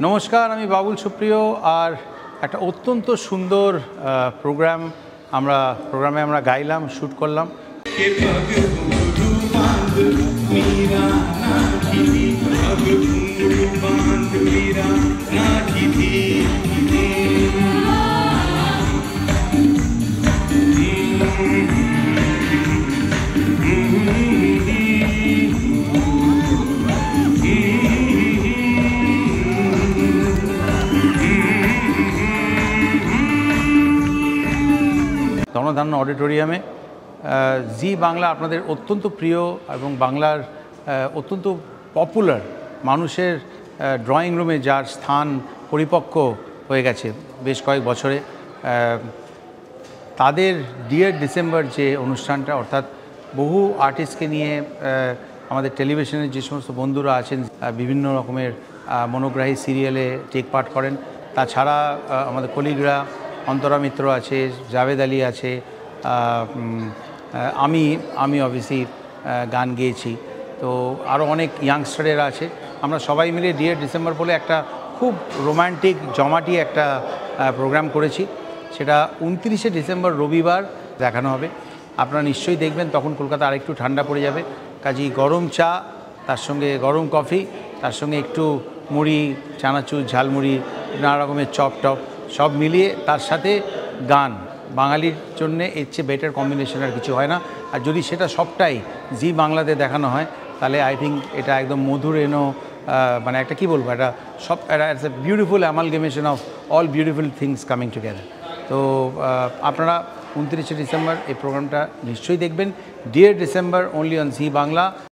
নমস্কার, আমি বাবুল সুপ্রিয়। আর একটা অত্যন্ত সুন্দর প্রোগ্রামে আমরা গাইলাম, শ্যুট করলাম। ধনধান্য অডিটোরিয়ামে জি বাংলা আপনাদের অত্যন্ত প্রিয় এবং বাংলার অত্যন্ত পপুলার মানুষের ড্রয়িং রুমে যার স্থান পরিপক্ক হয়ে গেছে বেশ কয়েক বছরে, তাদের ডিয়ার ডিসেম্বর যে অনুষ্ঠানটা, অর্থাৎ বহু আর্টিস্টকে নিয়ে আমাদের টেলিভিশনের যে সমস্ত বন্ধুরা আছেন বিভিন্ন রকমের মনোগ্রাহী সিরিয়ালে টেক পার্ট করেন, তাছাড়া আমাদের কলিগরা অন্তরা মিত্র আছে, জাভেদ আলী আছে, আমি অবভিয়াসলি গান গেয়েছি, তো আরও অনেক ইয়াংস্টারেরা আছে। আমরা সবাই মিলে ডিয়ার ডিসেম্বর বলে একটা খুব রোম্যান্টিক জমাটি একটা প্রোগ্রাম করেছি। সেটা 29শে ডিসেম্বর রবিবার দেখানো হবে। আপনারা নিশ্চয়ই দেখবেন, তখন কলকাতা আরেকটু ঠান্ডা পড়ে যাবে। কাজেই গরম চা, তার সঙ্গে গরম কফি, তার সঙ্গে একটু মুড়ি, চানাচুর, ঝালমুড়ি, নানা রকমের চপ সব মিলিয়ে, তার সাথে গান। বাঙালির জন্যে এর চেয়ে বেটার কম্বিনেশন আর কিছু হয় না। আর যদি সেটা সবটাই জি বাংলাতে দেখানো হয়, তাহলে আই থিঙ্ক এটা একদম মধুর মানে একটা কী বলবো, এটা সব it's a beautiful amalgamation of all beautiful things coming together. তো আপনারা 29শে ডিসেম্বর এই প্রোগ্রামটা নিশ্চয়ই দেখবেন। Dear December only on Zee Bangla.